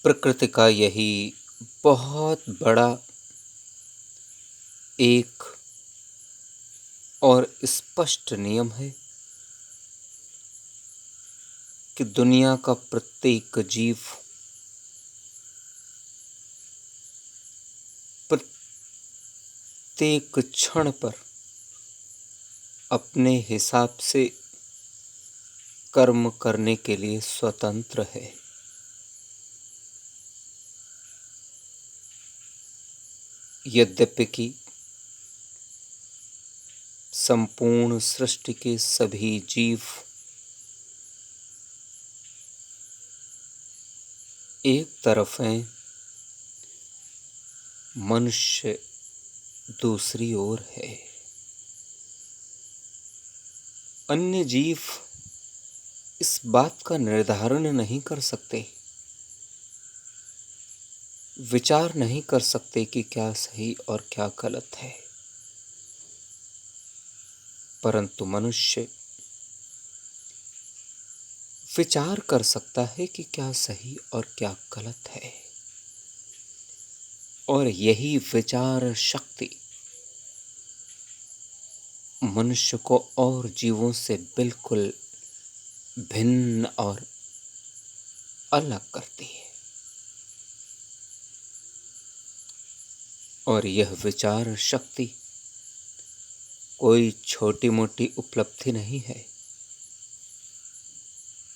प्रकृति का यही बहुत बड़ा एक और स्पष्ट नियम है कि दुनिया का प्रत्येक जीव प्रत्येक क्षण पर अपने हिसाब से कर्म करने के लिए स्वतंत्र है। यद्यपि कि संपूर्ण सृष्टि के सभी जीव एक तरफ हैं, मनुष्य दूसरी ओर है। अन्य जीव इस बात का निर्धारण नहीं कर सकते, विचार नहीं कर सकते कि क्या सही और क्या गलत है, परंतु मनुष्य विचार कर सकता है कि क्या सही और क्या गलत है। और यही विचार शक्ति मनुष्य को और जीवों से बिल्कुल भिन्न और अलग करती है। और यह विचार शक्ति कोई छोटी मोटी उपलब्धि नहीं है,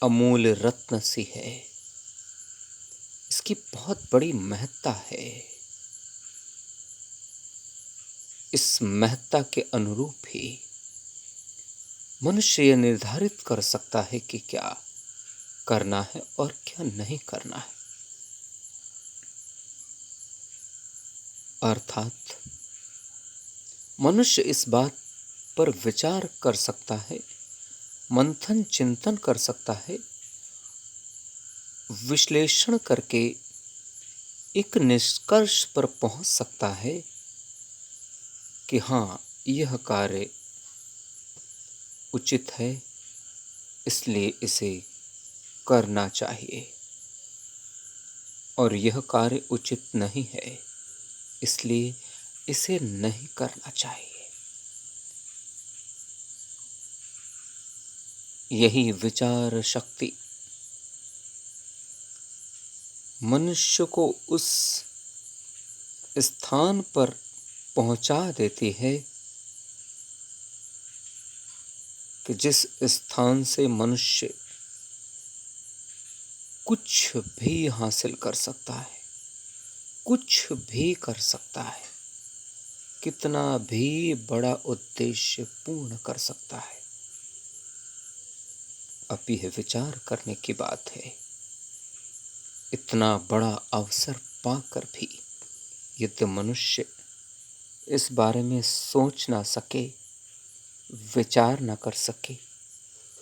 अमूल्य रत्न सी है। इसकी बहुत बड़ी महत्ता है। इस महत्ता के अनुरूप ही मनुष्य यह निर्धारित कर सकता है कि क्या करना है और क्या नहीं करना है। अर्थात मनुष्य इस बात पर विचार कर सकता है, मंथन चिंतन कर सकता है, विश्लेषण करके एक निष्कर्ष पर पहुंच सकता है कि हाँ, यह कार्य उचित है, इसलिए इसे करना चाहिए, और यह कार्य उचित नहीं है, इसलिए इसे नहीं करना चाहिए। यही विचार शक्ति मनुष्य को उस स्थान पर पहुंचा देती है कि जिस स्थान से मनुष्य कुछ भी हासिल कर सकता है, कुछ भी कर सकता है, कितना भी बड़ा उद्देश्य पूर्ण कर सकता है। अब यह विचार करने की बात है, इतना बड़ा अवसर पाकर भी यदि मनुष्य इस बारे में सोच ना सके, विचार न कर सके,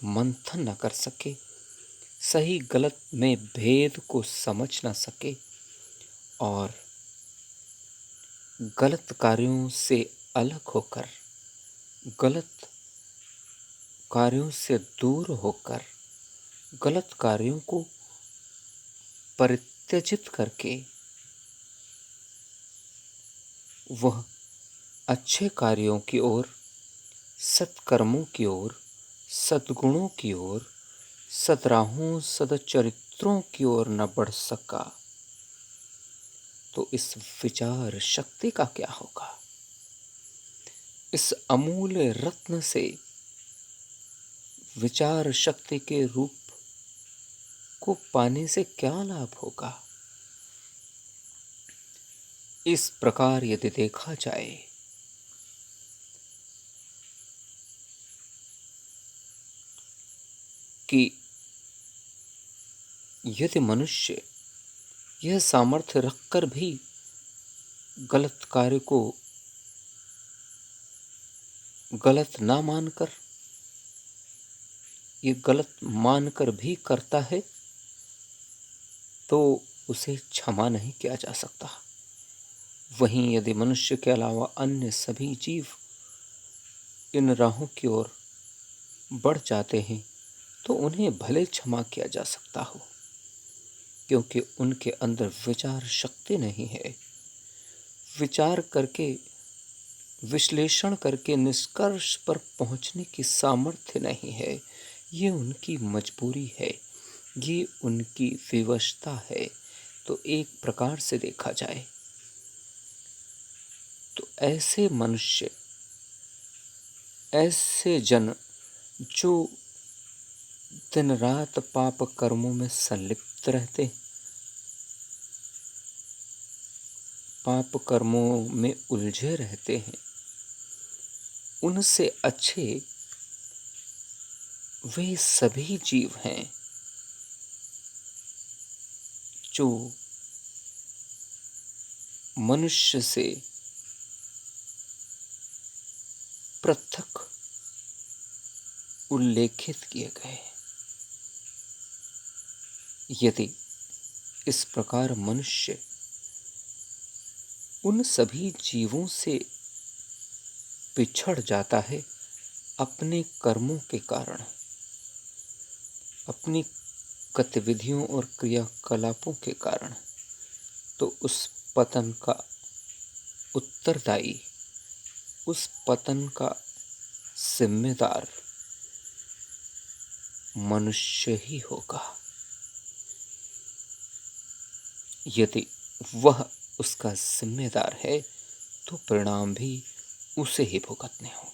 मंथन न कर सके, सही गलत में भेद को समझ ना सके और गलत कार्यों से अलग होकर, गलत कार्यों से दूर होकर, गलत कार्यों को परित्यजित करके वह अच्छे कार्यों की ओर, सत्कर्मों की ओर, सद्गुणों की ओर, सद्राहों सदचरित्रों की ओर न बढ़ सका, तो इस विचार शक्ति का क्या होगा? इस अमूल्य रत्न से विचार शक्ति के रूप को पाने से क्या लाभ होगा? इस प्रकार यदि देखा जाए कि यदि मनुष्य यह सामर्थ्य रखकर भी गलत कार्य को गलत ना मानकर, ये गलत मानकर भी करता है, तो उसे क्षमा नहीं किया जा सकता। वहीं यदि मनुष्य के अलावा अन्य सभी जीव इन राहों की ओर बढ़ जाते हैं, तो उन्हें भले क्षमा किया जा सकता हो, क्योंकि उनके अंदर विचार शक्ति नहीं है। विचार करके, विश्लेषण करके निष्कर्ष पर पहुंचने की सामर्थ्य नहीं है। ये उनकी मजबूरी है, ये उनकी विवशता है। तो एक प्रकार से देखा जाए तो ऐसे मनुष्य, ऐसे जन जो दिन रात पाप कर्मों में संलिप्त रहते, पाप कर्मों में उलझे रहते हैं, उनसे अच्छे वे सभी जीव हैं जो मनुष्य से पृथक उल्लेखित किए गए। यदि इस प्रकार मनुष्य उन सभी जीवों से पिछड़ जाता है अपने कर्मों के कारण, अपनी गतिविधियों और क्रियाकलापों के कारण, तो उस पतन का उत्तरदायी, उस पतन का जिम्मेदार मनुष्य ही होगा। यदि वह उसका जिम्मेदार है तो परिणाम भी उसे ही भुगतने होंगे।